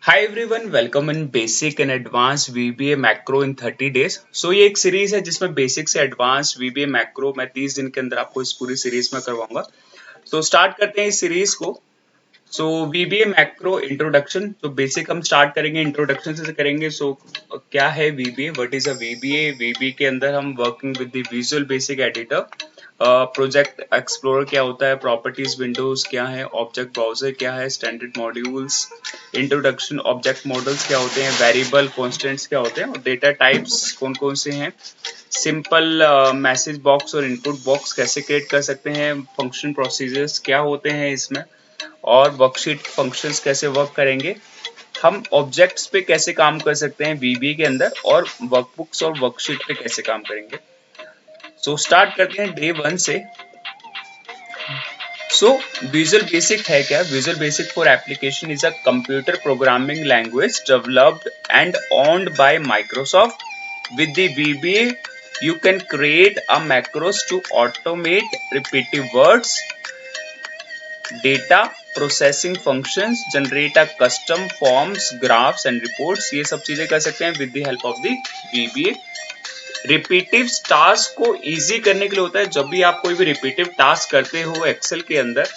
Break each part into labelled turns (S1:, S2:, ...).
S1: Hi everyone, welcome in basic and advance VBA macro in 30 days. ये एक series है जिसमें बेसिक से एडवांस वीबीए मैक्रो मैं 30 दिन के अंदर आपको इस पूरी सीरीज में करवाऊंगा। स्टार्ट करते हैं इस सीरीज को। VBA macro introduction. तो बेसिक हम स्टार्ट करेंगे, इंट्रोडक्शन से करेंगे। क्या है VBA, what is a VBA? VBA के अंदर हम working with the visual basic editor. Project explorer क्या होता है, प्रॉपर्टीज विंडोज क्या है, ऑब्जेक्ट ब्राउजर क्या है, standard modules, introduction, object models क्या होते हैं, वेरिएबल कॉन्स्टेंट्स क्या होते हैं, और डेटा टाइप्स कौन कौन से हैं, सिंपल मैसेज बॉक्स और इनपुट बॉक्स कैसे क्रिएट कर सकते हैं, फंक्शन प्रोसीजर्स क्या होते हैं इसमें, और वर्कशीट फंक्शंस कैसे वर्क करेंगे, हम ऑब्जेक्ट्स पे कैसे काम कर सकते हैं वीबीए के अंदर, और वर्कबुक्स और वर्कशीट पे कैसे काम करेंगे। स्टार्ट करते हैं डे 1 से। विजुअल बेसिक है क्या? Visual basic for application is a computer programming language developed and owned by Microsoft. With the VBA, you can create a macros to automate repetitive words, data processing functions, generate a custom forms, graphs and reports. ये सब चीजें कर सकते हैं with the help of the VBA. Repetitive task को easy करने के लिए होता है। जब भी आप कोई भी रिपीटिव टास्क करते हो एक्सेल के अंदर,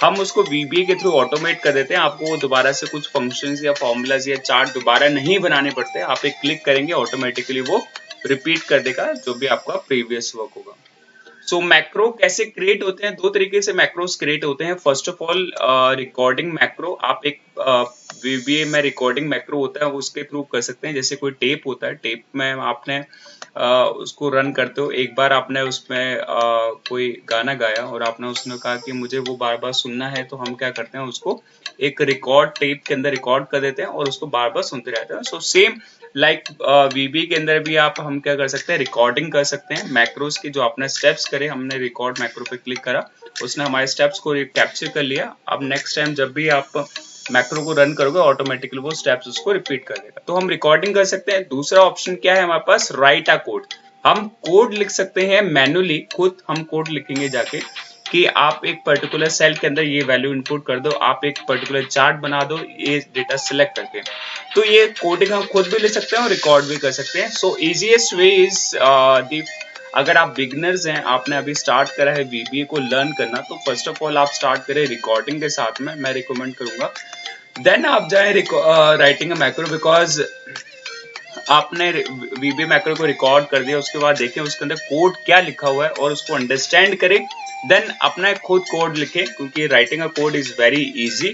S1: हम उसको VBA के थ्रू ऑटोमेट कर देते हैं। आपको दोबारा से कुछ फंक्शंस या फॉर्मूलाज या चार्ट दोबारा नहीं बनाने पड़ते। आप एक क्लिक करेंगे, ऑटोमेटिकली वो रिपीट कर देगा जो भी आपका प्रीवियस वर्क होगा। मैक्रो कैसे क्रिएट होते हैं? दो तरीके से मैक्रोस क्रिएट होते हैं। First of all, recording macro. आप एक VBA में रिकॉर्डिंग मैक्रो होता है, उसके थ्रू कर सकते हैं। जैसे कोई टेप होता है, टेप में आपने उसको रन करते हो। एक बार आपने उसमें कोई गाना गाया और आपने उसने कहा कि मुझे वो बार बार सुनना है, तो हम क्या करते हैं, उसको एक रिकॉर्ड टेप के अंदर रिकॉर्ड कर देते हैं और उसको बार बार सुनते रहते हैं। सेम लाइक VBA के अंदर भी हम क्या कर सकते हैं, रिकॉर्डिंग कर सकते हैं मैक्रोस की। जो आपने स्टेप्स करे, हमने रिकॉर्ड मैक्रो पे क्लिक करा, उसने हमारे स्टेप्स को कैप्चर कर लिया। अब नेक्स्ट टाइम जब भी आप मैक्रो को रन करोगे, ऑटोमेटिकली वो स्टेप्स उसको रिपीट कर देगा। तो हम रिकॉर्डिंग कर सकते हैं। दूसरा ऑप्शन क्या है हमारे पास? Write a code. हम कोड लिख सकते हैं मैन्युअली, खुद हम कोड लिखेंगे जाके कि आप एक पर्टिकुलर सेल के अंदर ये वैल्यू इनपुट कर दो, आप एक पर्टिकुलर चार्ट बना दो ये डेटा सिलेक्ट करके। तो ये कोडिंग हम खुद भी लिख सकते हैं और रिकॉर्ड भी कर सकते हैं। Easiest way is the. अगर आप बिगनर्स हैं, आपने अभी स्टार्ट करा है VBA को लर्न करना, तो फर्स्ट ऑफ ऑल आप स्टार्ट करें रिकॉर्डिंग के साथ में, मैं रिकमेंड करूंगा। देन आप जाए राइटिंग मैक्रो, बिकॉज आपने VBA मैक्रो को रिकॉर्ड कर दिया, उसके बाद देखें उसके अंदर कोड क्या लिखा हुआ है और उसको अंडरस्टैंड करें, देन अपना खुद कोड लिखें, क्योंकि writing a code is very easy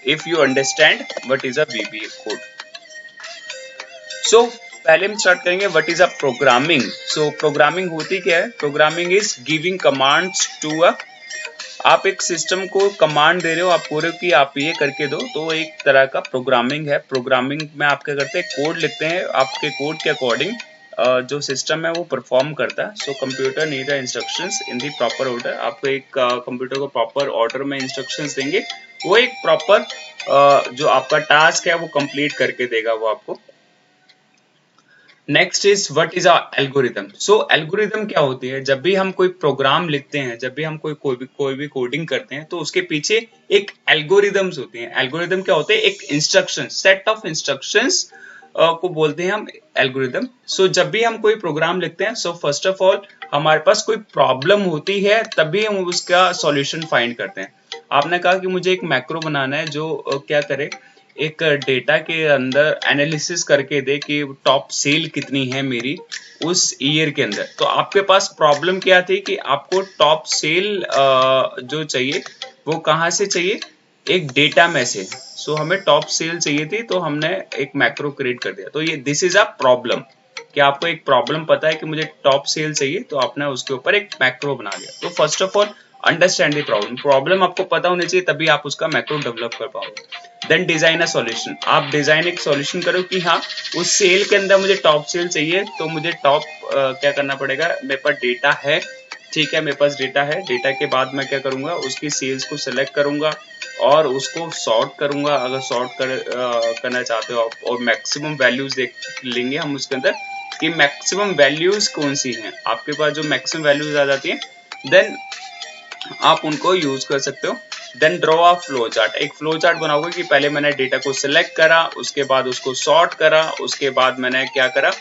S1: if you understand what is a VBA code. पहले हम स्टार्ट करेंगे what is a programming. Programming होती क्या है? Programming is giving commands to a. आप एक सिस्टम को कमांड दे रहे हो, आप पूरे की आप ये करके दो, तो एक तरह का प्रोग्रामिंग है। प्रोग्रामिंग में आप क्या करते हैं, कोड लिखते हैं, आपके कोड के अकॉर्डिंग जो सिस्टम है वो परफॉर्म करता है। कंप्यूटर नीड इंस्ट्रक्शंस इन दी प्रॉपर ऑर्डर। आपको एक कंप्यूटर को प्रॉपर ऑर्डर में इंस्ट्रक्शंस देंगे, वो एक प्रॉपर जो आपका टास्क है वो कंप्लीट करके देगा वो आपको। Next is what is a algorithm. Algorithm क्या होती है? जब भी हम कोई प्रोग्राम लिखते हैं, जब भी हम कोई भी कोडिंग करते हैं, तो उसके पीछे एक एल्गोरिथम्स होती हैं। एल्गोरिथम क्या होते हैं? एक इंस्ट्रक्शन, सेट ऑफ इंस्ट्रक्शंस को बोलते हैं हम एल्गोरिथम। जब भी हम कोई प्रोग्राम लिखते हैं, फर्स्ट ऑफ ऑल हमारे पास कोई प्रॉब्लम होती है, तभी हम उसका सॉल्यूशन फाइंड करते हैं। आपने कहा कि मुझे एक मैक्रो बनाना है जो क्या करे, एक डेटा के अंदर एनालिसिस करके दे कि टॉप सेल कितनी है मेरी उस ईयर के अंदर। तो आपके पास प्रॉब्लम क्या थी कि आपको टॉप सेल जो चाहिए वो कहाँ से चाहिए? एक डेटा में से। हमें टॉप सेल चाहिए थी, तो हमने एक मैक्रो क्रिएट कर दिया। तो ये दिस इज अ प्रॉब्लम, कि आपको एक प्रॉब्लम पता है कि मुझे टॉप सेल चाहिए, तो आपने उसके ऊपर एक मैक्रो बना दिया। तो first of all understand the problem. Problem आपको पता होनी चाहिए, तभी आप उसका मैक्रो डेवलप कर पाओगे। Then design a solution. आप डिजाइन एक सॉल्यूशन करो कि हाँ, उस सेल के अंदर मुझे टॉप सेल चाहिए, तो मुझे टॉप क्या करना पड़ेगा? मेरे पास डेटा है, ठीक है, मेरे पास डेटा है। डेटा के बाद मैं क्या करूंगा, उसकी सेल्स को सिलेक्ट करूंगा और उसको सॉर्ट करूंगा, अगर सॉर्ट करना चाहते हो आप, और मैक्सिमम वैल्यूज देख लेंगे हम उसके अंदर कि मैक्सिमम वैल्यूज कौन सी हैं। आपके पास जो मैक्सिमम वैल्यूज आ जाती हैं, देन आप उनको यूज कर सकते हो। Then draw a flow chart, एक फ्लो चार्ट बनाओगे कि पहले मैंने डेटा को सिलेक्ट करा, उसके बाद उसको सॉर्ट करा, उसके बाद मैंने क्या करा,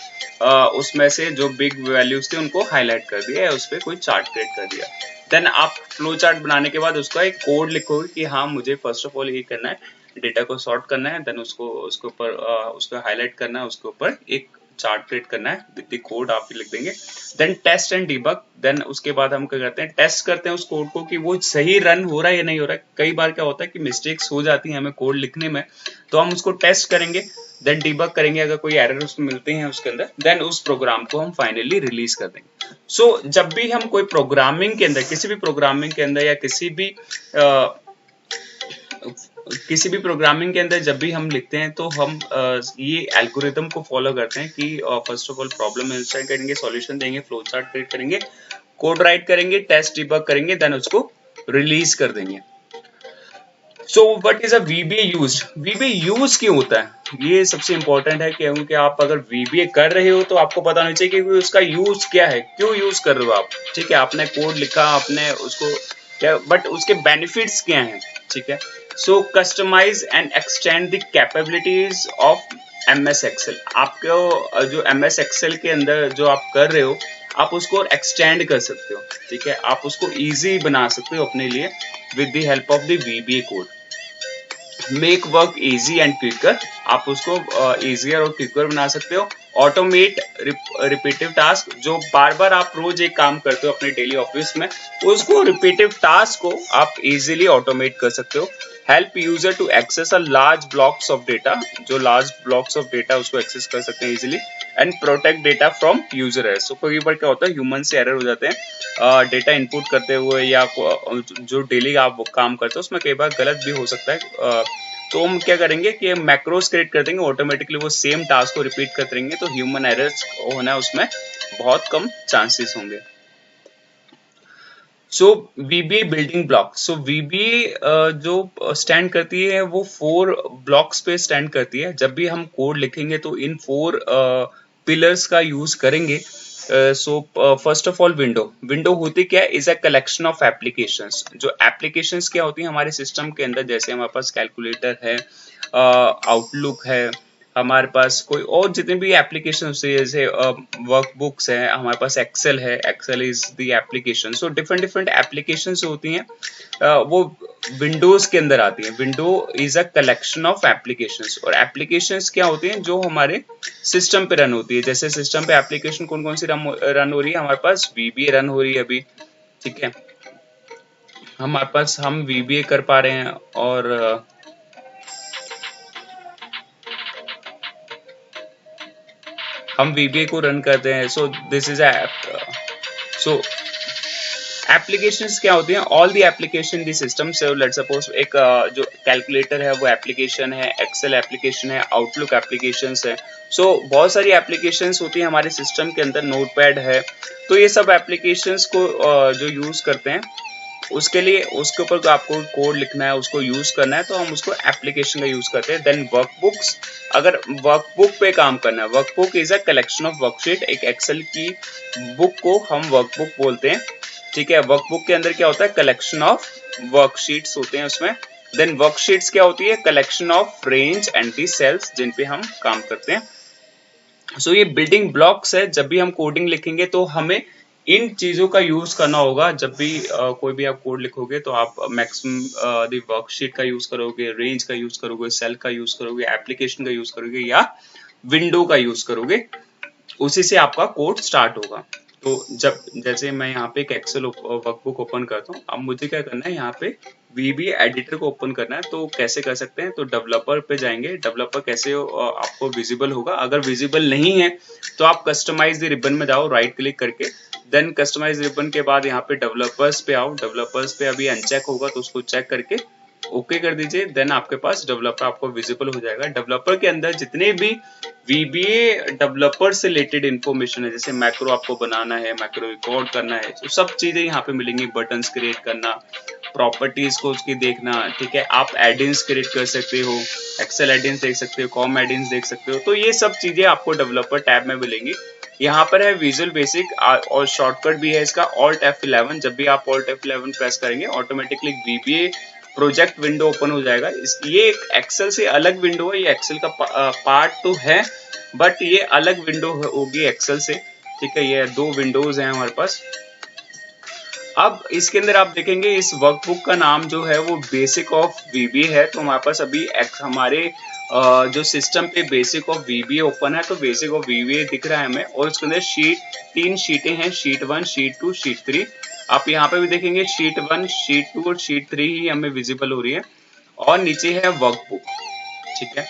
S1: उसमें से जो बिग वैल्यूज थे उनको हाईलाइट कर दिया या उस पर कोई चार्ट क्रिएट कर दिया। देन आप फ्लो चार्ट बनाने के बाद उसका एक कोड लिखोगे कि हाँ मुझे फर्स्ट ऑफ ऑल ये करना है, डेटा को सॉर्ट करना है, देन उसको उसके ऊपर उसको हाईलाइट करना है, उसके ऊपर एक चार्ट क्रिएट करना है विद द कोड आप लिख देंगे। Then test and debug, then उसके बाद हम क्या करते हैं, टेस्ट करते हैं उस कोड को कि वो सही रन हो रहा है या नहीं हो रहा है। कई बार क्या होता है कि मिस्टेक्स हो जाती हैं हमें कोड लिखने में, तो हम उसको टेस्ट करेंगे, देन डिबग करेंगे, अगर कोई एरर उसमें मिलते हैं उसके अंदर, देन उस प्रोग्राम को हम फाइनली रिलीज कर देंगे। सो जब भी हम कोई प्रोग्रामिंग के अंदर, किसी भी प्रोग्रामिंग के अंदर या किसी भी प्रोग्रामिंग के अंदर जब भी हम लिखते हैं तो हम ये एल्गोरिदम को फॉलो करते हैं कि first of all problem instant करेंगे, सॉल्यूशन देंगे, फ्लो चार्ट क्रिएट करेंगे, कोड राइट करेंगे, टेस्ट डिबग करेंगे, देन उसको रिलीज कर देंगे। So what is a VBA used? VBA use क्यों होता है, ये सबसे इंपॉर्टेंट है, क्योंकि आप अगर वीबीए कर रहे हो तो आपको पता होना चाहिए कि उसका यूज क्या है, क्यों यूज कर रहे हो आप। ठीक है, आपने कोड लिखा, आपने उसको क्या, बट उसके बेनिफिट्स क्या हैं। ठीक है, so customize and extend the capabilities of MS Excel. आपको जो MS एक्सेल के अंदर जो आप कर रहे हो, आप उसको एक्सटेंड कर सकते हो। ठीक है, आप उसको इजी बना सकते हो अपने लिए with the help of the VBA code. Make work easy and quicker, आप उसको इजियर और क्विकर बना सकते हो। ऑटोमेट रिपीटिव टास्क, जो बार बार आप रोज एक काम करते हो अपने डेली ऑफिस में, उसको रिपीटिव टास्क को आप इजीली ऑटोमेट कर सकते हो। Help user to access a large blocks of data, जो लार्ज ब्लॉक्स ऑफ डेटा उसको एक्सेस कर सकते हैं easily. And protect data from user error, so कई बार क्या होता है ह्यूमन से एरर हो जाते हैं डेटा इनपुट करते हुए, या जो डेली आप काम करते हो उसमें कई बार गलत भी हो सकता है। तो हम क्या करेंगे कि मैक्रोस क्रिएट कर देंगे, ऑटोमेटिकली वो सेम टास्क को रिपीट करते रहेंगे, तो ह्यूमन एरर्स होना उसमें बहुत कम चांसेस होंगे। सो VBA बिल्डिंग ब्लॉक, सो VBA जो स्टैंड करती है वो 4 ब्लॉक्स पे स्टैंड करती है। जब भी हम कोड लिखेंगे तो इन 4 पिलर्स का यूज करेंगे। So first of all window होती क्या है, is a collection of applications. जो एप्लीकेशंस क्या होती है हमारे सिस्टम के अंदर, जैसे हमारे पास कैलकुलेटर है, आउटलुक है, हमारे पास कोई और जितने भी एप्लीकेशन होते हैं, जैसे वर्कबुक्स है, हमारे पास एक्सेल है, Excel is the application. So different different application होती हैं, वो विंडोज के अंदर आती है। Window is a collection of applications, और एप्लीकेशंस क्या होती हैं, जो हमारे सिस्टम पे रन होती है। जैसे सिस्टम पे एप्लीकेशन कौन कौन सी रन हो रही है, हमारे पास VBA रन हो रही है अभी। ठीक है, हमारे पास हम VBA कर पा रहे हैं, और हम VBA को रन करते हैं। So this is so applications क्या होती हैं, all the application the system. से लेट्स सपोज एक जो कैलकुलेटर है वो एप्लीकेशन है, एक्सेल एप्लीकेशन है, आउटलुक एप्लीकेशंस है। सो बहुत सारी एप्लीकेशंस होती हैं हमारे सिस्टम के अंदर, नोटपैड है। तो ये सब एप्लीकेशंस को जो यूज करते हैं, उसके लिए उसके ऊपर आपको कोड लिखना है, उसको यूज करना है, तो हम उसको एप्लीकेशन का यूज करते हैं। देन वर्कबुक्स, अगर वर्कबुक पे काम करना है, workbook is a collection of worksheet. एक एक्सेल की बुक को हम वर्कबुक बोलते हैं। ठीक है, वर्कबुक के अंदर क्या होता है, कलेक्शन ऑफ वर्कशीट्स होते हैं उसमें। देन वर्कशीट्स क्या होती है, collection of range and the cells जिन पे हम काम करते हैं। सो ये बिल्डिंग ब्लॉक्स है। जब भी हम कोडिंग लिखेंगे तो हमें इन चीजों का यूज करना होगा। जब भी कोई भी आप कोड लिखोगे तो आप मैक्सिमम द वर्कशीट का यूज करोगे, रेंज का यूज करोगे, सेल का यूज करोगे, एप्लीकेशन का यूज करोगे, या विंडो का यूज करोगे। उसी से आपका कोड स्टार्ट होगा। तो जब जैसे मैं यहाँ पे एक एक्सेल वर्कबुक ओपन करता हूँ, अब मुझे क्या करना है, यहाँ पे VBA एडिटर को ओपन करना है। तो कैसे कर सकते हैं, तो डेवलपर पे जाएंगे। डेवलपर कैसे आपको विजिबल होगा, अगर विजिबल नहीं है तो आप कस्टमाइज द रिबन में जाओ, राइट क्लिक करके। देन कस्टमाइज रिबन के बाद यहाँ पे डेवलपर्स पे आओ। डेवलपर्स पे अभी अनचेक होगा तो उसको चेक करके ओके कर दीजिए। देन आपके पास डेवलपर आपको विजिबल हो जाएगा। डेवलपर के अंदर जितने भी VBA डेवलपर से रिलेटेड इन्फॉर्मेशन है, जैसे मैक्रो आपको बनाना है, मैक्रो रिकॉर्ड करना है, तो सब चीजें यहाँ पे मिलेंगी। बटन्स क्रिएट करना, प्रॉपर्टीज को उसकी देखना। ठीक है, आप एडिन्स क्रिएट कर सकते हो, एक्सेल एडिन्स देख सकते हो, कॉम एडिन्स देख सकते हो। तो ये सब चीजें आपको डेवलपर टैब में मिलेंगी। यहाँ पर है विजुअल बेसिक, और शॉर्टकट भी है इसका Alt F11। जब भी आप Alt F11 प्रेस करेंगे, automatically VBA project window open हो जाएगा। ये एक एक्सेल से अलग विंडो है, ये एक्सेल का पार्ट तो है बट ये अलग विंडो होगी एक्सेल से। ठीक है, ये दो विंडोज हैं हमारे पास। अब इसके अंदर आप देखेंगे इस वर्कबुक का नाम जो है वो बेसिक ऑफ वीबीए है। तो हमारे पास अभी हमारे जो सिस्टम पे बेसिक ऑफ वीबीए ओपन है, तो बेसिक ऑफ वीबीए दिख रहा है हमें, और उसके अंदर तीन शीटें हैं, शीट 1, शीट 2, शीट 3। आप यहाँ पे भी देखेंगे शीट 1, शीट 2 और शीट 3 ही हमें विजिबल हो रही है, और नीचे है वर्कबुक। ठीक है,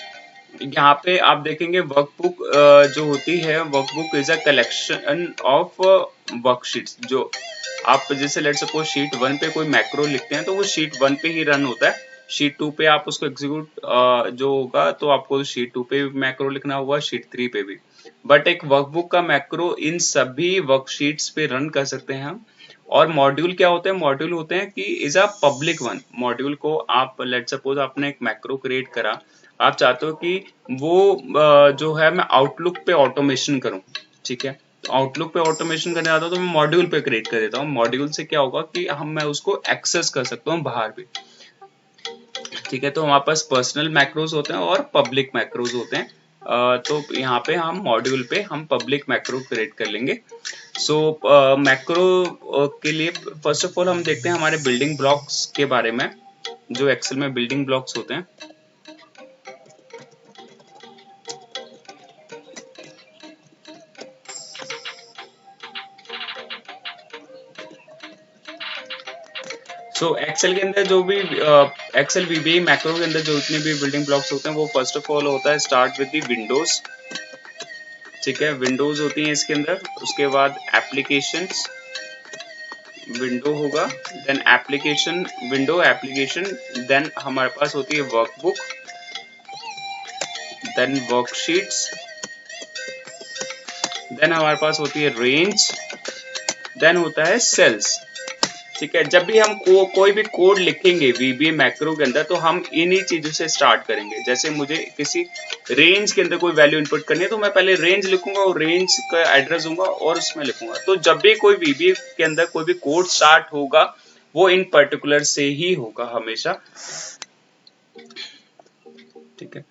S1: यहाँ पे आप देखेंगे वर्कबुक जो होती है, workbook is a collection of worksheets. जो आप जैसे लेट सपोज शीट 1 पे कोई मैक्रो लिखते हैं तो वो शीट 1 पे ही रन होता है। शीट 2 पे आप उसको एग्जीक्यूट जो होगा तो आपको शीट 2 पे भी मैक्रो लिखना होगा, शीट 3 पे भी। बट एक वर्कबुक का मैक्रो इन सभी वर्कशीट्स पे रन कर सकते हैं हम। और मॉड्यूल क्या होते हैं? मॉड्यूल होते हैं कि is a public one. Module को आप लेट सपोज आपने एक मैक्रो क्रिएट करा, आप चाहते हो कि वो जो है मैं आउटलुक पे ऑटोमेशन करूं। ठीक है, तो आउटलुक पे ऑटोमेशन करने आता हूं तो मैं मॉड्यूल पे क्रिएट कर देता हूँ। मॉड्यूल से क्या होगा कि मैं उसको एक्सेस कर सकता हूँ बाहर भी। ठीक है, तो हमारे पास पर्सनल मैक्रोज होते हैं और पब्लिक मैक्रोज होते हैं। तो यहाँ पे हम मॉड्यूल पे हम पब्लिक मैक्रो क्रिएट कर लेंगे। सो मैक्रो के लिए फर्स्ट ऑफ ऑल हम देखते हैं हमारे बिल्डिंग ब्लॉक्स के बारे में, जो एक्सेल में बिल्डिंग ब्लॉक्स होते हैं। सो एक्सेल के अंदर जो भी एक्सेल वीबीए मैक्रो के अंदर जो इतने भी बिल्डिंग ब्लॉक्स होते हैं वो फर्स्ट ऑफ ऑल होता है स्टार्ट विद द विंडोज। ठीक है, विंडोज होती है इसके अंदर, उसके बाद एप्लीकेशंस विंडो होगा, then application window application, then हमारे पास होती है वर्कबुक, देन वर्कशीट्स, देन हमारे पास होती है रेंज, देन होता है सेल्स। ठीक है, जब भी हम कोई भी कोड लिखेंगे वीबीए मैक्रो के अंदर तो हम इन्हीं चीजों से स्टार्ट करेंगे। जैसे मुझे किसी रेंज के अंदर कोई वैल्यू इनपुट करनी है तो मैं पहले रेंज लिखूंगा और रेंज का एड्रेस दूंगा और उसमें लिखूंगा। तो जब भी कोई वीबीए के अंदर कोई भी कोड स्टार्ट होगा वो इन पर्टिकुलर से ही होगा हमेशा। ठीक है,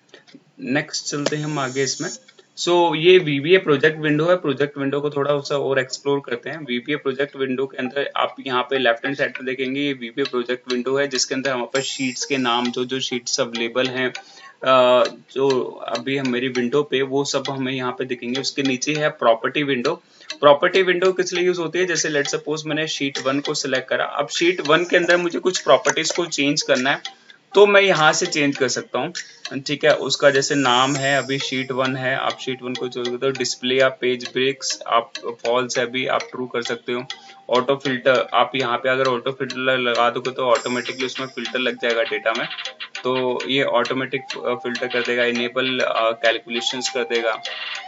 S1: नेक्स्ट चलते हैं हम आगे इसमें। ये वीबीए प्रोजेक्ट विंडो है। प्रोजेक्ट विंडो को थोड़ा सा और एक्सप्लोर करते हैं। वीबीए प्रोजेक्ट विंडो के अंदर आप यहाँ पे लेफ्ट हैंड साइड पे देखेंगे ये वीबीए प्रोजेक्ट विंडो है, जिसके अंदर हमारे पास शीट्स के नाम जो शीट्स अवेलेबल हैं जो अभी हम मेरी विंडो पे वो सब हमें यहाँ पे दिखेंगे। उसके नीचे है प्रॉपर्टी विंडो। प्रॉपर्टी विंडो किस लिए यूज होती है? जैसे लेट सपोज मैंने शीट 1 को सिलेक्ट करा, अब शीट 1 के अंदर मुझे कुछ प्रॉपर्टीज को चेंज करना है तो मैं यहाँ से चेंज कर सकता हूँ। ठीक है, उसका जैसे नाम है अभी शीट 1 है, आप शीट 1 को चूज करते हो। डिस्प्ले या पेज ब्रेक्स आप फॉल्स है अभी आप ट्रू कर सकते हो। ऑटो फिल्टर आप यहाँ पे अगर ऑटो फिल्टर लगा दोगे तो ऑटोमेटिकली उसमें फिल्टर लग जाएगा डेटा में, तो ये ऑटोमेटिक फिल्टर कर देगा। इनेबल कैलकुलेशंस कर देगा।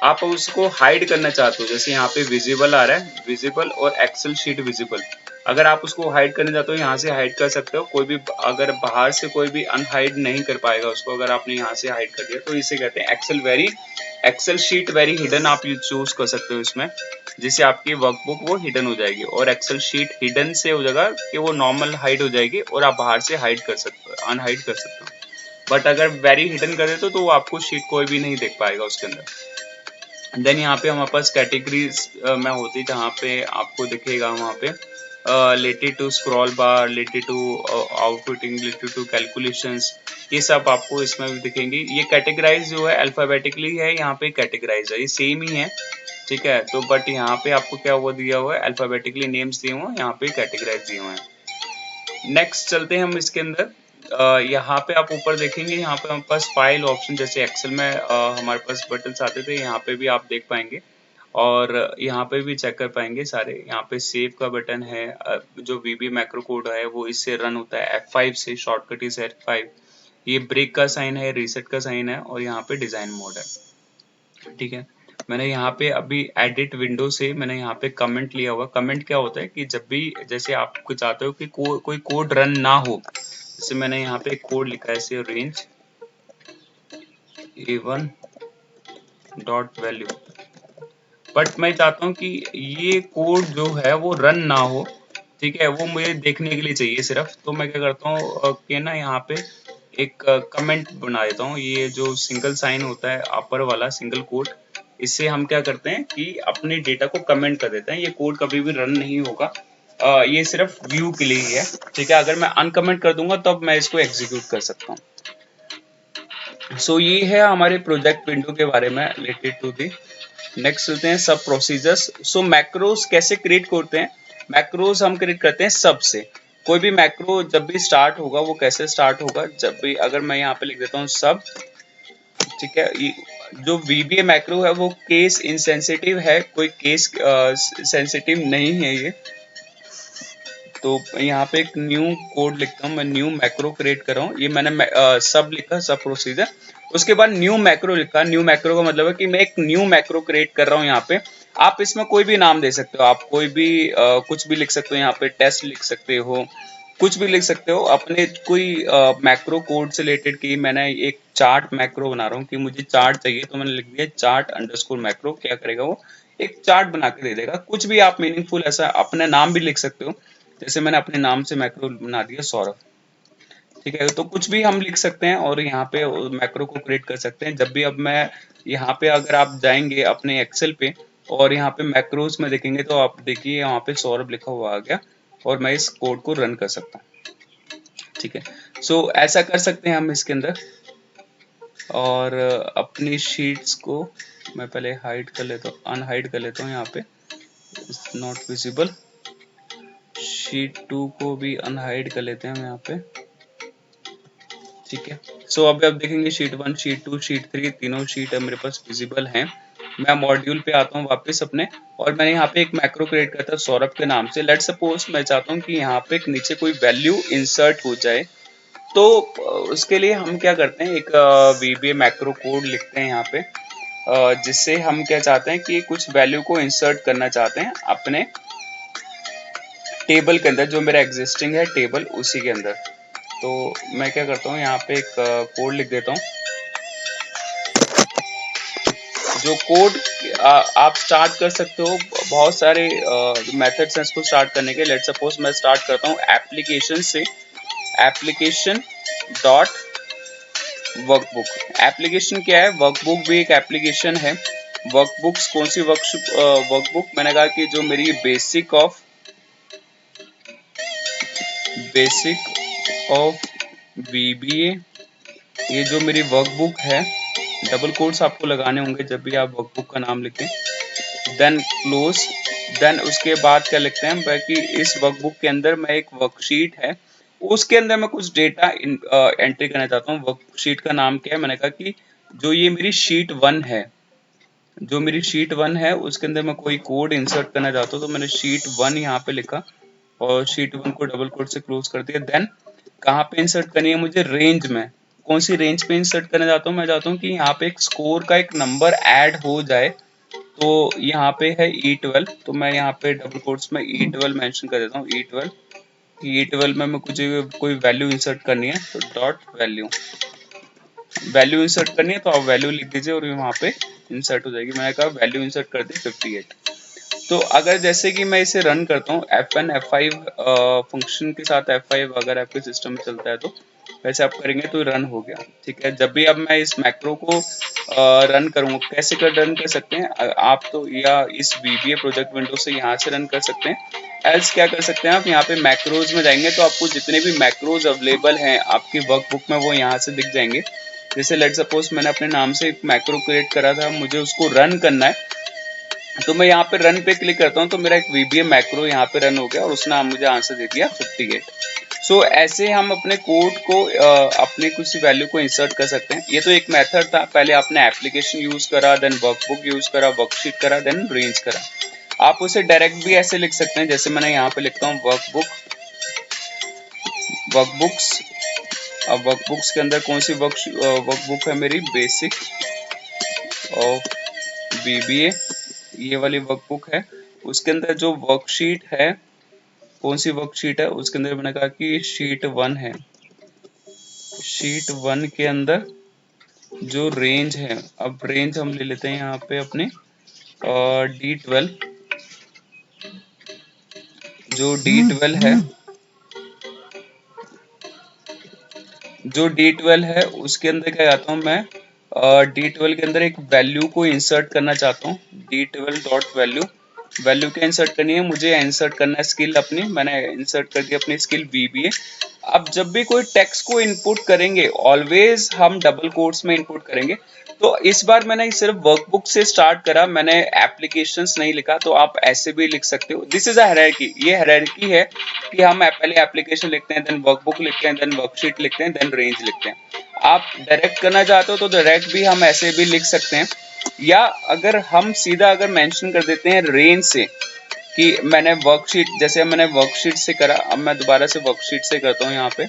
S1: आप उसको हाइड करना चाहते हो, जैसे यहाँ पे विजिबल आ रहा है, विजिबल और एक्सेल शीट विजिबल, अगर आप उसको हाइड करने जाते हो यहाँ से हाइड कर सकते हो। कोई भी अगर बाहर से कोई भी अनहाइड नहीं कर पाएगा उसको, अगर आपने यहाँ से हाइड कर दिया तो इसे कहते हैं एक्सेल शीट वेरी हिडन। आप चूज कर सकते हो इसमें, जिससे आपकी वर्कबुक वो हिडन हो जाएगी। और एक्सेल शीट हिडन से हो जाएगा कि वो नॉर्मल हाइड हो जाएगी और आप बाहर से हाइड कर सकते हो, अनहाइड कर सकते हो। बट अगर वेरी हिडन कर देते हो तो आपको शीट कोई भी नहीं देख पाएगा उसके अंदर। देन यहाँ पे हमारे पास कैटेगरीज में होती, जहाँ पे आपको दिखेगा वहाँ पे related to scroll bar, related to outputting, related to calculations, ये सब आपको इसमें भी दिखेंगी। ये कैटेगराइज जो है अल्फाबेटिकली है, यहाँ पे कैटेगराइज है, ये सेम ही है। ठीक है, तो बट यहाँ पे आपको क्या हुआ दिया हुआ है, अल्फाबेटिकली नेम्स दिए हुए हैं, यहाँ पे कैटेगराइज दिए हुए हैं। नेक्स्ट चलते हैं हम इसके अंदर। यहाँ पे आप ऊपर देखेंगे, यहाँ पे हमारे पास फाइल ऑप्शन, जैसे एक्सेल में हमारे पास बटन्स आते थे, यहाँ पे भी आप देख पाएंगे और यहाँ पे भी चेक कर पाएंगे सारे। यहाँ पे सेव का बटन है, जो वीबी मैक्रो कोड है वो इससे रन होता है F5 से, शॉर्टकट इज F5। ये ब्रेक का साइन है, रीसेट का साइन है और यहाँ पे डिजाइन मोड है। ठीक है, मैंने यहाँ पे अभी एडिट विंडो से मैंने यहाँ पे कमेंट लिया हुआ। कमेंट क्या होता है कि जब भी जैसे आप चाहते हो कि कोई कोड रन ना हो, जैसे मैंने यहाँ पे कोड लिखा है ऐसे range A1 dot value, but मैं चाहता हूँ कि ये कोड जो है वो रन ना हो, ठीक है, वो मुझे देखने के लिए चाहिए सिर्फ। तो मैं क्या करता हूँ कि ना यहाँ पे एक कमेंट बना देता हूँ। ये जो सिंगल साइन होता है अपर वाला सिंगल कोट, इससे हम क्या करते हैं कि अपने डेटा को कमेंट कर देते हैं। ये कोड कभी भी रन नहीं होगा, ये सिर्फ व्यू के लिए ही है। ठीक है, अगर मैं अनकमेंट कर दूंगा तब मैं इसको एग्जीक्यूट कर सकता हूँ। सो ये है हमारे प्रोजेक्ट विंडो के बारे में रिलेटेड टू दी। नेक्स्ट चलते हैं सब प्रोसीजर्स। सो मैक्रोस कैसे क्रिएट करते हैं? मैक्रोस हम क्रिएट करते हैं सब से। कोई भी मैक्रो जब भी स्टार्ट होगा वो कैसे स्टार्ट होगा, जब भी अगर मैं यहाँ पे लिख देता हूँ सब, ठीक है, जो VBA मैक्रो है वो केस इनसेंसिटिव है, कोई केस सेंसिटिव नहीं है ये। तो यहाँ पे एक न्यू कोड लिखता हूँ, मैं न्यू मैक्रो क्रिएट कर रहा हूँ। ये मैंने सब लिखा, सब प्रोसीजर। उसके बाद न्यू मैक्रो लिखा। न्यू मैक्रो का मतलब है कि मैं एक न्यू मैक्रो क्रिएट कर रहा हूँ यहाँ पे। आप इसमें कोई भी नाम दे सकते हो, आप कोई भी कुछ भी लिख सकते हो। यहाँ पे टेस्ट लिख सकते हो, कुछ भी लिख सकते हो अपने कोई मैक्रो कोड से रिलेटेड। की मैंने एक चार्ट मैक्रो बना रहा हूँ कि मुझे चार्ट चाहिए, तो मैंने लिख दिया चार्ट अंडरस्कोर मैक्रो। क्या करेगा वो, एक चार्ट बना के दे देगा। कुछ भी आप मीनिंगफुल ऐसा अपना नाम भी लिख सकते हो, जैसे मैंने अपने नाम से मैक्रो बना दिया सौरभ। ठीक है, तो कुछ भी हम लिख सकते हैं और यहाँ पे मैक्रो को क्रिएट कर सकते हैं। जब भी अब मैं यहाँ पे अगर आप जाएंगे अपने एक्सेल पे और यहाँ पे मैक्रोस में देखेंगे तो आप देखिए यहाँ पे सौरभ लिखा हुआ आ गया और मैं इस कोड को रन कर सकता हूँ। ठीक है, सो ऐसा कर सकते हैं हम इसके अंदर। और अपनी शीट्स को मैं पहले हाइड कर लेता हूँ, अनहाइड कर लेता हूँ। यहाँ पे नॉट विजिबल। शीट 2 को भी अनहाइड कर लेते हैं हम यहाँ पे। ठीक है, सो अभी आप देखेंगे शीट 1, शीट 2, शीट 3 तीनों शीट मेरे पास विजिबल हैं। मैं मॉड्यूल पे आता हूँ वापस अपने, और मैंने यहाँ पे एक मैक्रो क्रिएट करता है सौरभ के नाम से। लेट सपोज मैं चाहता हूँ कि यहाँ पे एक नीचे कोई वैल्यू इंसर्ट हो जाए, तो उसके लिए हम क्या करते हैं, एक VBA मैक्रो कोड लिखते हैं यहाँ पे, जिससे हम क्या चाहते हैं कि कुछ वैल्यू को इंसर्ट करना चाहते हैं अपने टेबल के अंदर, जो मेरा एग्जिस्टिंग है टेबल उसी के अंदर। तो मैं क्या करता हूँ यहाँ पे एक कोड लिख देता हूँ। जो कोड आप स्टार्ट कर सकते हो, बहुत सारे मेथड्स हैं इसको स्टार्ट करने के। लेट सपोज मैं स्टार्ट करता हूँ एप्लीकेशन से, एप्लीकेशन डॉट वर्कबुक। एप्लीकेशन क्या है, वर्कबुक भी एक एप्लीकेशन है। वर्कबुक्स कौन सी वर्कबुक, मैंने कहा कि जो मेरी बेसिक ऑफ VBA, ये जो मेरी वर्कबुक है, डबल कोट्स आपको लगाने होंगे जब भी आप वर्कबुक का नाम लिखें। देन क्लोज, देन उसके बाद क्या लिखते हैं, बाकी इस वर्कबुक के अंदर मैं एक वर्कशीट है, उसके अंदर मैं कुछ डेटा एंट्री करना चाहता हूँ। वर्कशीट का नाम क्या है, मैंने कहा कि जो ये मेरी शीट 1 है, जो मेरी शीट 1 है उसके अंदर मैं कोई कोड इंसर्ट करना चाहता हूँ। तो मैंने शीट 1 यहाँ पे लिखा और शीट 1 को डबल कोट से क्लोज कर दिया। देन कहाँ पे इंसर्ट करनी है मुझे, रेंज में। कौन सी रेंज पे इंसर्ट करना चाहता हूँ, मैं चाहता हूँ कि यहाँ पे एक स्कोर का एक नंबर ऐड हो जाए। तो यहाँ पे है E12, तो मैं यहाँ पे डबल कोट्स में E12 मेंशन कर देता हूँ। E12 में कुछ कोई वैल्यू इंसर्ट करनी है तो डॉट वैल्यू इंसर्ट करनी है तो आप वैल्यू लिख दीजिए और वहाँ पे इंसर्ट हो जाएगी। मैंने कहा वैल्यू इंसर्ट कर दी 58। तो अगर जैसे कि मैं इसे रन करता हूँ F1 F5 फंक्शन के साथ, F5 अगर आपके सिस्टम में चलता है तो वैसे आप करेंगे तो रन हो गया। ठीक है, जब भी अब मैं इस मैक्रो को रन करूंगा, कैसे रन कर सकते हैं आप, तो या इस VBA प्रोजेक्ट विंडो से यहाँ से रन कर सकते हैं। एल्स क्या कर सकते हैं, आप यहाँ पे मैक्रोज में जाएंगे तो आपको जितने भी मैक्रोज अवेलेबल हैं आपकी वर्कबुक में वो यहाँ से दिख जाएंगे। जैसे लेट सपोज मैंने अपने नाम से एक मैक्रो क्रिएट करा था, मुझे उसको रन करना है, तो मैं यहाँ पे रन पे क्लिक करता हूँ तो मेरा एक VBA मैक्रो यहाँ पे रन हो गया और उसने मुझे आंसर दे दिया 58। सो ऐसे हम अपने कोड को अपने किसी वैल्यू को इंसर्ट कर सकते हैं। ये तो एक मेथड था, पहले आपने एप्लीकेशन यूज करा, देन वर्कबुक यूज करा, वर्कशीट करा, देन रेंज करा। आप उसे डायरेक्ट भी ऐसे लिख सकते हैं, जैसे मैंने यहाँ पे लिखता हूँ वर्कबुक्स। अब वर्कबुक्स के अंदर कौन सी वर्कबुक है मेरी, बेसिक ऑफ VBA, ये वाली वर्कबुक है। उसके अंदर जो वर्कशीट है, कौन सी वर्कशीट है, उसके अंदर मैंने कहा कि शीट 1 है। शीट 1 के अंदर जो रेंज है, अब रेंज हम ले लेते हैं यहाँ पे अपने D12, जो D12 है, जो D12 है उसके अंदर क्या चाहता हूँ मैं, D12 के अंदर एक वैल्यू को इंसर्ट करना चाहता हूँ। D12 डॉट वैल्यू, वैल्यू क्या इंसर्ट करनी है मुझे, इंसर्ट करना है स्किल अपनी, मैंने इंसर्ट कर दी अपनी स्किल VBA। अब जब भी कोई टेक्स्ट को इनपुट करेंगे ऑलवेज हम डबल कोट्स में इनपुट करेंगे। तो इस बार मैंने सिर्फ वर्कबुक से स्टार्ट करा, मैंने एप्लीकेशंस नहीं लिखा, तो आप ऐसे भी लिख सकते हो। दिस इज अ हायरार्की, ये हायरार्की है कि हम पहले एप्लीकेशन लिखते हैं, देन वर्कबुक लिखते हैं, देन वर्कशीट लिखते हैं, देन रेंज लिखते हैं। आप डायरेक्ट करना चाहते हो तो डायरेक्ट भी हम ऐसे भी लिख सकते हैं, या अगर हम सीधा अगर मेंशन कर देते हैं रेंज से कि मैंने वर्कशीट, जैसे मैंने वर्कशीट से करा, अब मैं दोबारा से वर्कशीट से करता हूँ। यहाँ पे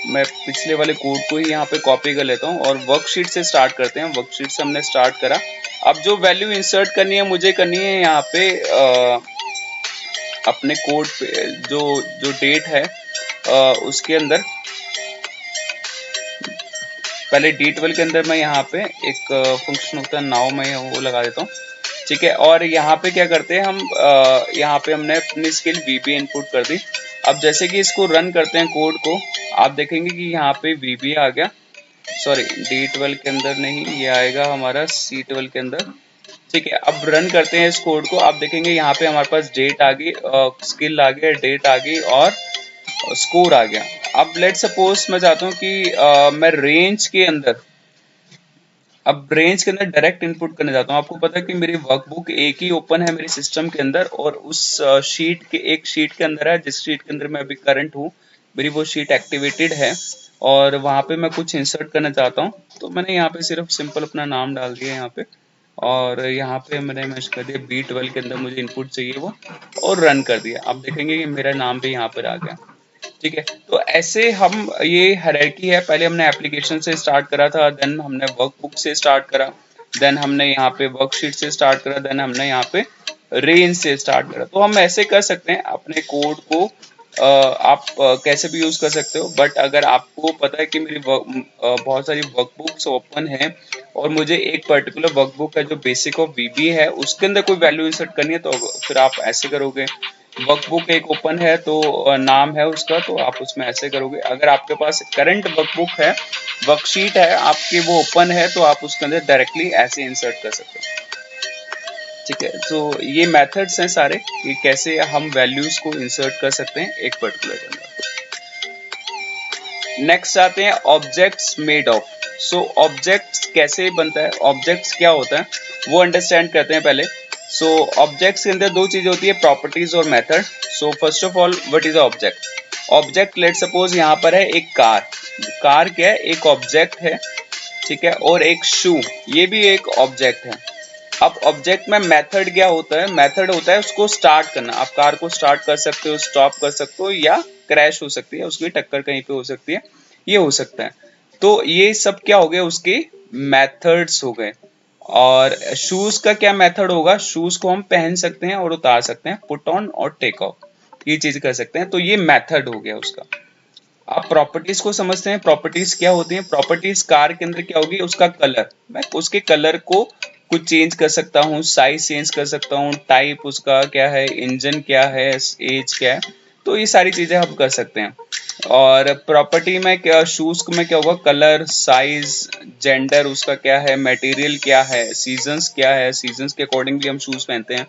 S1: मैं पिछले वाले कोड को ही यहाँ पे कॉपी कर लेता हूँ और वर्कशीट से स्टार्ट करते हैं। वर्कशीट से हमने स्टार्ट करा। अब जो वैल्यू इंसर्ट करनी है मुझे करनी है यहाँ पे अपने कोड पे जो जो डेट है उसके अंदर, पहले D12 के अंदर मैं यहाँ पे एक फंक्शन होता है नाउ, मैं वो लगा देता हूँ, ठीक है। और यहाँ पे क्या करते हैं हम, यहाँ पे हमने अपनी स्किल VBA इनपुट कर दी। अब जैसे कि इसको रन करते हैं कोड को, आप देखेंगे कि यहाँ पे VBA आ गया, सॉरी D12 के अंदर नहीं, ये आएगा हमारा C12 के अंदर, ठीक है। अब रन करते हैं इस कोड को, आप देखेंगे यहाँ पे हमारे पास डेट आ गई, स्किल आ गया, डेट आ गई और स्कोर आ गया। अब लेट सपोज मैं चाहता हूँ कि मैं रेंज के अंदर, अब रेंज के अंदर डायरेक्ट इनपुट करने जाता हूँ। आपको पता है कि मेरी वर्कबुक एक ही ओपन है मेरे सिस्टम के अंदर, और उस शीट के एक शीट के अंदर है जिस शीट के अंदर मैं अभी करंट हूँ, मेरी वो शीट एक्टिवेटेड है और वहां पे मैं कुछ इंसर्ट करना चाहता हूँ। तो मैंने यहाँ पे सिर्फ सिंपल अपना नाम डाल दिया यहाँ पे, और यहाँ पे मैंने मैच कर दिया B12 के अंदर मुझे इनपुट चाहिए वो, और रन कर दिया। आप देखेंगे कि मेरा नाम भी यहाँ पर आ गया, ठीक है। तो ऐसे हम, ये हायरार्की है, पहले हमने एप्लीकेशन से स्टार्ट करा था, देन हमने वर्कबुक से स्टार्ट करा, देन हमने यहाँ पे वर्कशीट से स्टार्ट करा, देन हमने यहाँ पे रेंज से स्टार्ट करा। तो हम ऐसे कर सकते हैं अपने कोड को, आप कैसे भी यूज कर सकते हो। बट अगर आपको पता है कि मेरी बहुत सारी वर्कबुक्स ओपन है और मुझे एक पर्टिकुलर वर्कबुक है जो बेसिक ऑफ VBA है, उसके अंदर कोई वैल्यू इंसर्ट करनी है, तो फिर आप ऐसे करोगे। वर्कबुक एक ओपन है तो नाम है उसका, तो आप उसमें ऐसे करोगे। अगर आपके पास करंट वर्कबुक है, वर्कशीट है आपकी, वो ओपन है, तो आप उसके अंदर डायरेक्टली ऐसे इंसर्ट कर सकते हो, ठीक है। तो ये मेथड्स हैं सारे कि कैसे हम वैल्यूज को इंसर्ट कर सकते हैं एक पर्टिकुलर के अंदर। नेक्स्ट आते हैं objects made of. So objects कैसे बनता है, ऑब्जेक्ट्स क्या होता है वो अंडरस्टैंड करते हैं पहले। सो ऑब्जेक्ट्स के अंदर दो चीजें होती है, प्रॉपर्टीज और method. So first of all what is object? Object, let suppose यहाँ पर है एक कार, कार क्या है, एक ऑब्जेक्ट है, ठीक है। और एक शू, ये भी एक ऑब्जेक्ट है। अब ऑब्जेक्ट में मेथड क्या होता है? मेथड होता है उसको स्टार्ट करना। आप कार को स्टार्ट कर सकते हो, स्टॉप कर सकते हो, या क्रैश हो सकती है, उसकी टक्कर कहीं पे हो सकती है, ये हो सकता है। तो ये सब क्या हो गए, उसके मेथड्स हो गए। और शूज का क्या मेथड होगा? शूज को हम पहन सकते हैं और उतार सकते हैं, पुट ऑन और टेक ऑफ, ये चीज कर सकते हैं। तो ये मेथड हो गया उसका। आप प्रॉपर्टीज को समझते हैं, प्रॉपर्टीज क्या होती हैं? प्रॉपर्टीज कार के अंदर क्या होगी, उसका कलर, मैं उसके कलर को कुछ चेंज कर सकता हूँ, साइज चेंज कर सकता हूँ, टाइप उसका क्या है, इंजन क्या है, एज क्या है, तो ये सारी चीजें हम कर सकते हैं। और प्रॉपर्टी में क्या, शूज में क्या होगा, कलर, साइज, जेंडर उसका क्या है, मटेरियल क्या है, सीजन्स क्या है, सीजन्स के अकॉर्डिंग भी हम शूज पहनते हैं।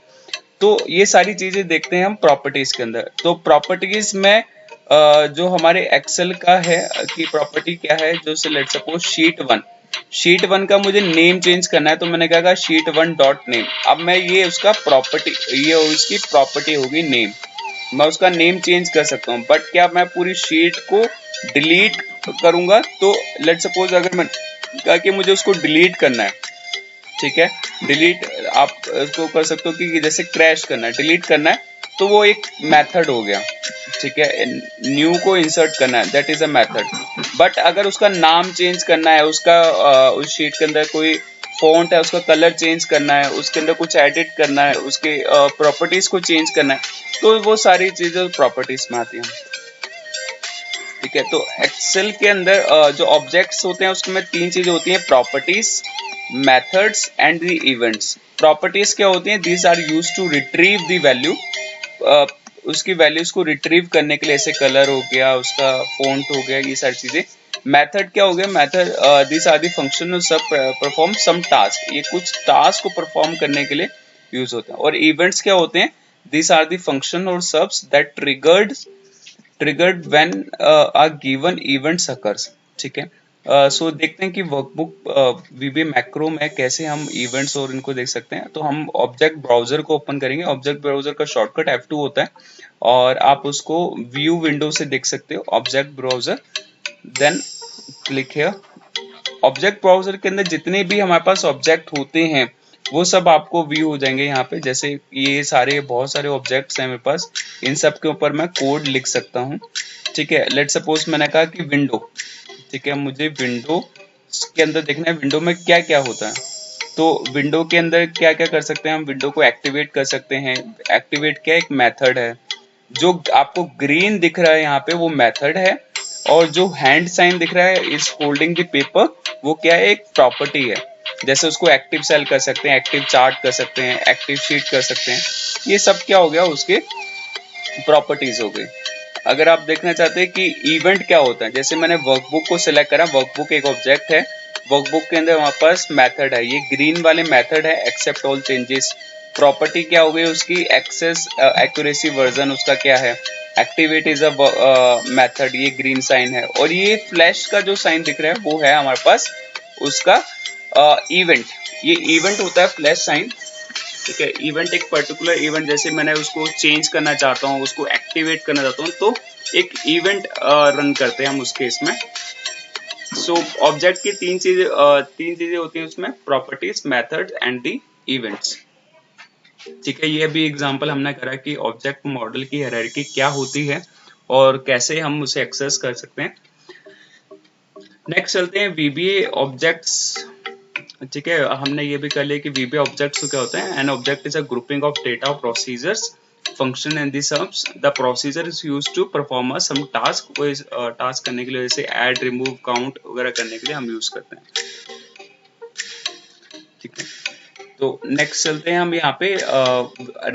S1: तो ये सारी चीजें देखते हैं हम प्रॉपर्टीज के अंदर। तो प्रॉपर्टीज में जो हमारे एक्सेल का है कि प्रॉपर्टी क्या है, जो से लेट सपोज शीट वन का मुझे नेम चेंज करना है, तो मैंने क्या कहा शीट वन डॉट नेम। अब मैं ये उसका प्रॉपर्टी, ये उसकी प्रॉपर्टी होगी नेम, मैं उसका नेम चेंज कर सकता हूँ। बट क्या मैं पूरी शीट को डिलीट करूंगा? तो लेट सपोज अगर मैं कहा कि मुझे उसको डिलीट करना है, ठीक है, डिलीट आप इसको कर सकते हो कि जैसे क्रैश करना है, डिलीट करना है, तो वो एक मेथड हो गया, ठीक है। न्यू को इंसर्ट करना है, that is a method. But अगर उसका नाम चेंज करना है, उसका उस शीट के अंदर कोई फॉन्ट है, उसका कलर चेंज करना है, उसके अंदर कुछ एडिट करना है, उसके प्रॉपर्टीज को चेंज करना है, तो वो सारी चीजें प्रॉपर्टीज में आती हैं, ठीक है। तो एक्सेल के अंदर जो ऑब्जेक्ट्स होते हैं उसमें तीन चीजें होती हैं, properties, methods and the events. Properties क्या होती हैं? These are used to retrieve the value. उसकी वैल्यूज को रिट्रीव करने के लिए, ऐसे कलर हो गया, उसका फॉन्ट हो गया, ये सारी चीजें। मेथड क्या हो गया, method this are the function sub perform some task, ये कुछ टास्क को परफॉर्म करने के लिए यूज होते हैं। और इवेंट्स क्या होते हैं, दिस आर दी फंक्शन और subs that triggered when a given event occurs. ठीक है, सो देखते हैं कि वर्कबुक वीबीए मैक्रो में कैसे हम इवेंट्स और इनको देख सकते हैं। तो हम ऑब्जेक्ट ब्राउजर को ओपन करेंगे। ऑब्जेक्ट ब्राउजर का शॉर्टकट F2 होता है और आप उसको व्यू विंडो से देख सकते हो, object browser, then click here. Object browser के अंदर जितने भी हमारे पास ऑब्जेक्ट होते हैं वो सब आपको व्यू हो जाएंगे यहाँ पे। जैसे ये सारे बहुत सारे ऑब्जेक्ट्स हैं मेरे पास, इन सब के ऊपर मैं कोड लिख सकता हूँ। ठीक है, लेट सपोज मैंने कहा कि विंडो, ठीक है, मुझे विंडो के अंदर देखना है विंडो में क्या क्या होता है। तो विंडो के अंदर क्या क्या कर सकते हैं हम, विंडो को एक्टिवेट कर सकते हैं। एक्टिवेट क्या एक मेथड है। जो आपको ग्रीन दिख रहा है यहाँ पे वो मेथड है, और जो हैंड साइन दिख रहा है इज होल्डिंग द पेपर, वो क्या है, एक प्रॉपर्टी है। जैसे उसको एक्टिव सेल कर सकते हैं, एक्टिव चार्ट कर सकते हैं, एक्टिव शीट कर सकते हैं। ये सब क्या हो गया, उसके प्रॉपर्टीज हो गई। अगर आप देखना चाहते हैं कि इवेंट क्या होता है, जैसे मैंने वर्कबुक को सिलेक्ट करा, वर्कबुक एक ऑब्जेक्ट है, वर्कबुक के अंदर हमारे पास मेथड है, ये ग्रीन वाले मेथड है एक्सेप्ट ऑल चेंजेस। प्रॉपर्टी क्या हो गई उसकी, एक्सेस एक्यूरेसी वर्जन उसका क्या है, एक्टिवेट इज अ मेथड, ये ग्रीन साइन है। और ये फ्लैश का जो साइन दिख रहा है वो है हमारे पास उसका इवेंट, ये इवेंट होता है फ्लैश साइन। ठीक है, इवेंट एक पर्टिकुलर इवेंट, जैसे मैंने उसको चेंज करना चाहता हूँ, उसको एक्टिवेट करना चाहता हूँ, तो एक इवेंट रन करते हैं हम उस केस में। सो ऑब्जेक्ट की तीन चीजें होती हैं उसमें, properties, method and the events. ठीक है, ये भी एग्जांपल हमने करा कि ऑब्जेक्ट मॉडल की हायरार्की क्या होती है और कैसे हम उसे एक्सेस कर सकते हैं। नेक्स्ट चलते हैं वीबीए ऑब्जेक्ट्स। ठीक है, हमने ये भी कर लिया कि वीबीए ऑब्जेक्ट्स क्या होते हैं। An object is a grouping of data procedures function and the subs, the procedure is used to perform a some task, कोई टास्क करने के लिए, जैसे ऐड, रिमूव, काउंट वगैरह करने के लिए हम यूज करते हैं। ठीक है, तो नेक्स्ट चलते हैं हम यहाँ पे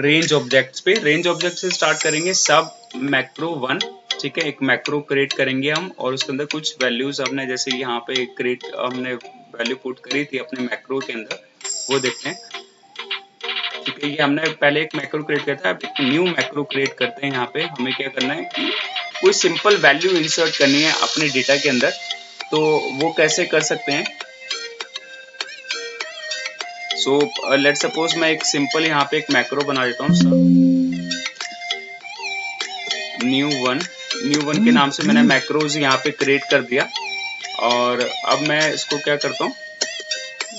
S1: रेंज ऑब्जेक्ट्स पे। रेंज ऑब्जेक्ट से स्टार्ट करेंगे, सब मैक्रो 1। ठीक है, एक मैक्रो क्रिएट करेंगे हम और उसके अंदर कुछ वैल्यूज हमने, जैसे यहाँ पे क्रिएट हमने वैल्यू पुट करी थी अपने मैक्रो के अंदर, वो देखते हैं। ठीक है, ये हमने पहले एक मैक्रो क्रिएट किया था, अब एक न्यू मैक्रो क्रिएट करते हैं। यहाँ पे हमें क्या करना है कि कोई सिंपल वैल्यू इंसर्ट करनी है अपने डेटा के अंदर, तो वो कैसे कर सकते हैं। सो लेट सपोज मैं एक सिंपल यहाँ पे एक मैक्रो बना देता हूँ, न्यू वन के नाम से मैंने मैक्रोज यहाँ पे क्रिएट कर दिया। और अब मैं इसको क्या करता हूँ,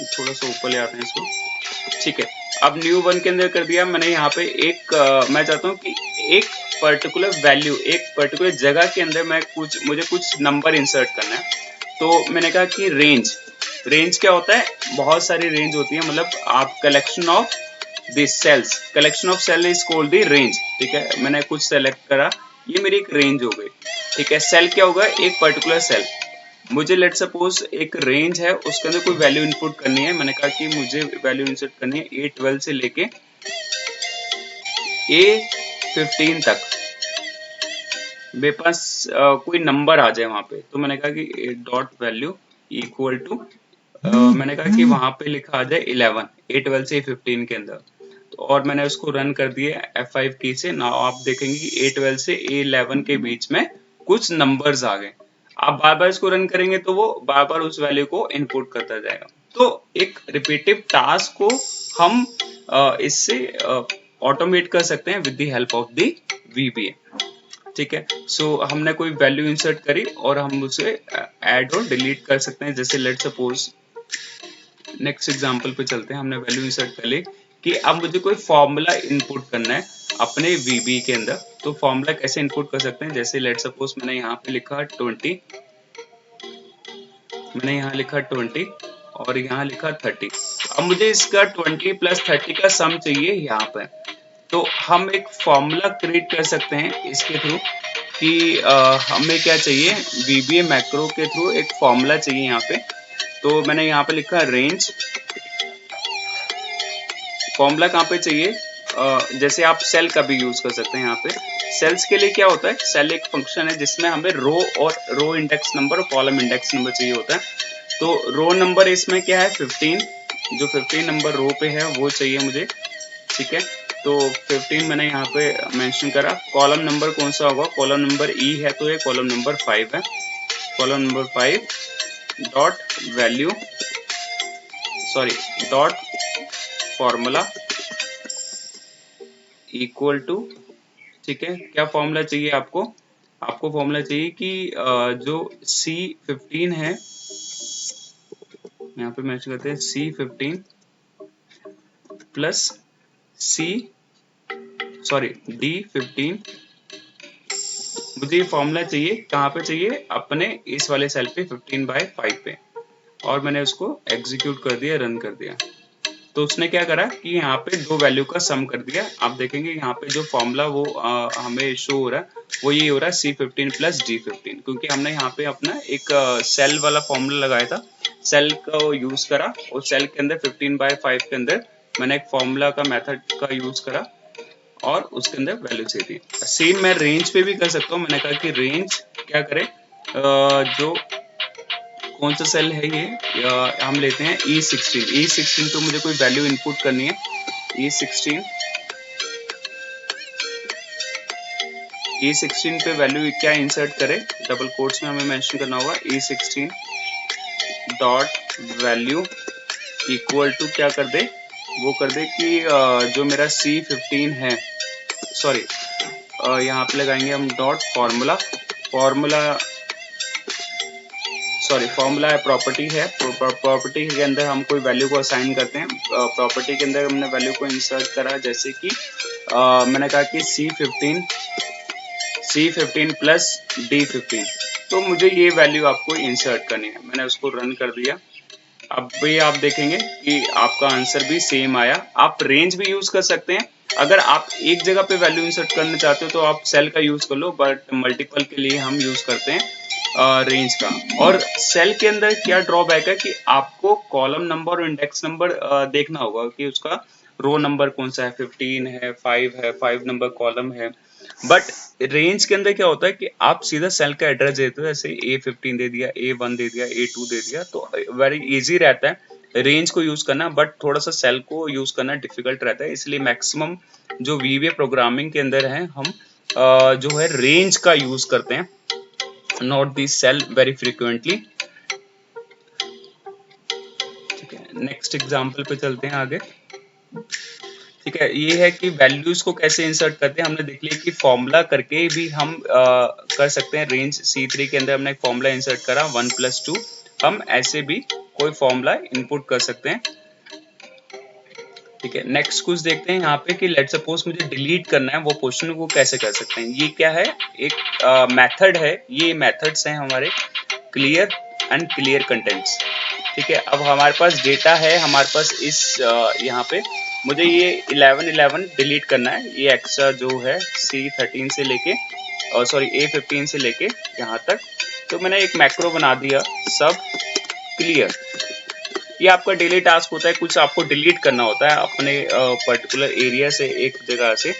S1: थोड़ा सा ऊपर ले आते हैं इसको। ठीक है, अब न्यू 1 के अंदर कर दिया मैंने। यहाँ पे एक मैं चाहता हूँ कि एक पर्टिकुलर वैल्यू, एक पर्टिकुलर जगह के अंदर मुझे कुछ नंबर इंसर्ट करना है। तो मैंने कहा कि रेंज क्या होता है, बहुत सारी रेंज होती है, मतलब आप collection of this cells, collection of cell is called the range. ठीक है, मैंने कुछ सेलेक्ट करा, ये मेरी एक रेंज हो गई। ठीक है, सेल क्या होगा, एक पर्टिकुलर सेल। मुझे लेट सपोज एक रेंज है, उसके अंदर कोई वैल्यू इनपुट करनी है। मैंने कहा कि मुझे वैल्यू इंसर्ट करनी है A12 से लेके A15 तक, मेरे पास कोई नंबर आ जाए वहां पे। तो मैंने कहा कि डॉट वैल्यू इक्वल टू, मैंने कहा कि वहां पे लिखा आ जाए 11, A12 से A15 के अंदर। तो और मैंने उसको रन कर दिया F5 की से। नाउ आप देखेंगे कि A12 से A11 के बीच में कुछ नंबर्स आ गए। आप बार बार इसको रन करेंगे तो वो बार बार उस वैल्यू को इनपुट करता जाएगा। तो एक रिपीटिव टास्क को हम इससे ऑटोमेट कर सकते हैं with the help of the VBA। ठीक है, सो हमने कोई वैल्यू इंसर्ट करी और हम उसे ऐड और डिलीट कर सकते हैं। जैसे लेट सपोज नेक्स्ट एग्जांपल पे चलते हैं, हमने वैल्यू इंसर्ट कर ली कि अब मुझे कोई फॉर्मूला इनपुट करना है अपने VB के अंदर। तो फॉर्मूला कैसे इनपुट कर सकते हैं, जैसे लेट सपोज मैंने यहाँ पे लिखा 20, मैंने यहाँ लिखा 20 और यहाँ लिखा 30। अब मुझे इसका 20 + 30 का सम चाहिए यहाँ पे। तो हम एक फॉर्मूला क्रिएट कर सकते हैं इसके थ्रू कि हमें क्या चाहिए, VBA मैक्रो के थ्रू एक फॉर्मूला चाहिए यहाँ पे। तो मैंने यहाँ पे लिखा रेंज, फॉर्मूला कहाँ पे चाहिए, जैसे आप सेल का भी यूज कर सकते हैं यहाँ पे। सेल्स के लिए क्या होता है, सेल एक फंक्शन है जिसमें हमें रो और रो इंडेक्स नंबर और कॉलम इंडेक्स नंबर चाहिए होता है। तो रो नंबर इसमें क्या है 15, जो 15 नंबर रो पे है वो चाहिए मुझे, ठीक है। तो 15 मैंने यहाँ पे मेंशन करा। कॉलम नंबर कौन सा होगा, कॉलम नंबर ई है तो ये कॉलम नंबर 5 है। Column number 5 dot value sorry dot formula equal to, ठीक है। क्या फॉर्मूला चाहिए आपको, आपको फॉर्मूला चाहिए कि जो C15 है, यहाँ पे मैच करते हैं C15 प्लस D15, मुझे ये फॉर्मूला चाहिए, कहाँ पे चाहिए, अपने इस वाले सेल पे 15/5 पे, और मैंने उसको एग्जीक्यूट कर दिया, रन कर दिया। तो उसने क्या करा कि यहाँ पे दो वैल्यू का सम कर दिया। आप देखेंगे यहाँ पे जो फॉर्मूला वो हमें शो हो रहा है वो ये हो रहा है C15 प्लस D15, क्योंकि हमने यहाँ पे अपना एक सेल वाला फॉर्मूला लगाया था, सेल को यूज करा और सेल के अंदर 15/5 के अंदर मैंने एक फॉर्मूला का मेथड का यूज करा और उसके अंदर वैल्यू से दी। सेम मैं रेंज पे भी कर सकता हूँ। मैंने कहा कि रेंज क्या करे, जो कौन सा सेल है ये, हम लेते हैं E16 पे मुझे कोई वैल्यू इनपुट करनी है। E16 पे वैल्यू क्या इंसर्ट करे, डबल कोट्स में हमें मेंशन करना होगा E16 dot value equal to क्या कर दे, वो कर दे कि जो मेरा C15 है, सॉरी यहाँ पे लगाएंगे हम डॉट फॉर्मूला, फॉर्मूला है प्रॉपर्टी है, प्रॉपर्टी के अंदर हम कोई वैल्यू को असाइन करते हैं। प्रॉपर्टी के अंदर हमने वैल्यू को इंसर्ट करा, जैसे कि मैंने कहा कि C15 प्लस D15, तो मुझे ये वैल्यू आपको इंसर्ट करनी है। मैंने उसको रन कर दिया। अब भी आप देखेंगे कि आपका आंसर भी सेम आया। आप रेंज भी यूज कर सकते हैं, अगर आप एक जगह पे वैल्यू इंसर्ट करना चाहते हो तो आप सेल का यूज कर लो, बट मल्टीपल के लिए हम यूज करते हैं रेंज का। और सेल के अंदर क्या ड्रॉबैक है कि आपको कॉलम नंबर और इंडेक्स नंबर देखना होगा कि उसका रो नंबर कौन सा है, 15 है, 5 है, 5 नंबर कॉलम है। बट रेंज के अंदर क्या होता है कि आप सीधा सेल का एड्रेस देते हो, जैसे A15 दे दिया, A1 दे दिया, A2 दे दिया, तो वेरी इजी रहता है रेंज को यूज करना, बट थोड़ा सा सेल को यूज करना डिफिकल्ट रहता है। इसलिए मैक्सिमम जो VBA प्रोग्रामिंग के अंदर है हम जो है रेंज का यूज करते हैं, not the cell very frequently. ठीक है, नेक्स्ट एग्जांपल पे चलते हैं आगे। ठीक है, ये है कि वैल्यूज को कैसे इंसर्ट करते हैं। हमने देख लिया कि फॉर्मूला करके भी हम कर सकते हैं। रेंज C3 के अंदर हमने एक फॉर्मूला इंसर्ट करा 1+2, हम ऐसे भी कोई फॉर्मूला इनपुट कर सकते हैं। ठीक है, नेक्स्ट कुछ देखते हैं यहाँ पे कि लेट सपोज मुझे डिलीट करना है, वो क्वेश्चन को कैसे कर सकते हैं। ये क्या है, एक मेथड है, ये मेथड्स हैं हमारे क्लियर एंड क्लियर कंटेंट्स। ठीक है, अब हमारे पास डेटा है, हमारे पास इस यहाँ पे मुझे ये 11 डिलीट करना है, ये एक्स्ट्रा जो है C13 से लेके A15 से लेके यहाँ तक। तो मैंने एक मैक्रो बना दिया सब क्लियर। ये आपका डेली टास्क होता है, कुछ आपको डिलीट करना होता है अपने पर्टिकुलर एरिया से, एक जगह से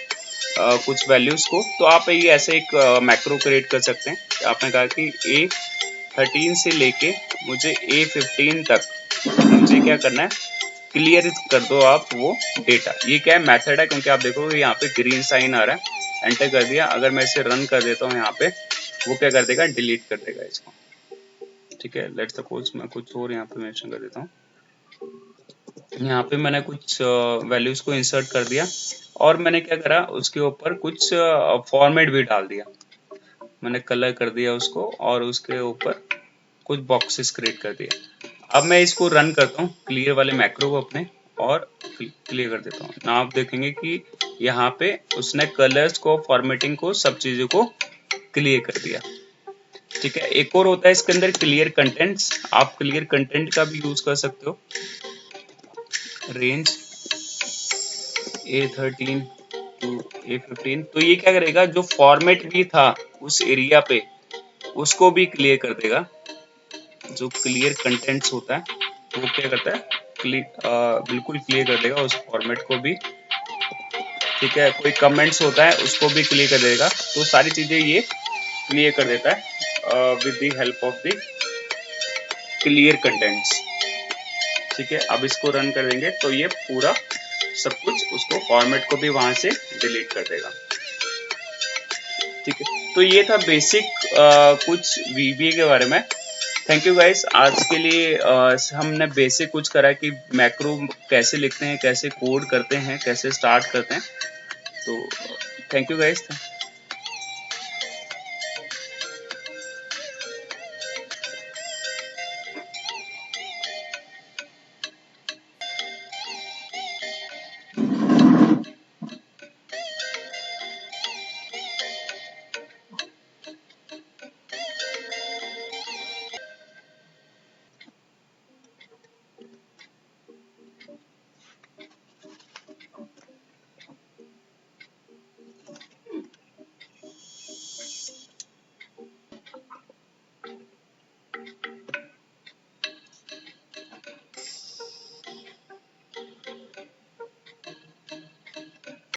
S1: कुछ वैल्यूज को। तो आप ये ऐसे एक मैक्रो क्रिएट कर सकते हैं। आपने कहा कि A13 से लेके मुझे A15 तक मुझे क्या करना है, क्लियर कर दो आप वो डेटा। ये क्या है, मेथड है, क्योंकि आप देखोगे यहाँ पे ग्रीन साइन आ रहा है, एंटर कर दिया। अगर मैं इसे रन कर देता हूँ यहाँ पे, वो क्या कर देगा, डिलीट कर देगा इसको। ठीक है, लेट्स सपोज मैं कुछ और यहाँ पे मेंशन कर देता हूँ। यहाँ पे मैंने कुछ वैल्यूज को इंसर्ट कर दिया और मैंने क्या करा, उसके ऊपर कुछ फॉर्मेट भी डाल दिया। मैंने कलर कर दिया उसको और उसके ऊपर कुछ बॉक्सेस क्रिएट कर दिया। अब मैं इसको रन करता हूँ, क्लियर वाले मैक्रो को अपने, और क्लियर कर देता हूँ ना। आप देखेंगे कि यहाँ पे उसने कलर्स को, फॉर्मेटिंग को, सब चीजों को क्लियर कर दिया। ठीक है, एक और होता है इसके अंदर क्लियर कंटेंट्स। आप क्लियर कंटेंट का भी यूज कर सकते हो। रेंज A13 टू A15, तो ये क्या करेगा, जो फॉर्मेट भी था उस एरिया पे उसको भी क्लियर कर देगा। जो क्लियर कंटेंट्स होता है वो क्या करता है, बिल्कुल क्लियर कर देगा उस फॉर्मेट को भी। ठीक है, कोई कमेंट्स होता है उसको भी क्लियर कर देगा, तो सारी चीजें ये क्लियर कर देता है with the help of the clear contents. ठीक है, अब इसको रन कर देंगे तो ये पूरा सब कुछ उसको फॉर्मेट को भी वहां से डिलीट कर देगा। ठीक है, तो ये था बेसिक कुछ VBA के बारे में। थैंक यू गाइस, आज के लिए हमने बेसिक कुछ करा कि मैक्रो कैसे लिखते हैं, कैसे कोड करते हैं, कैसे स्टार्ट करते हैं। तो थैंक यू गाइस।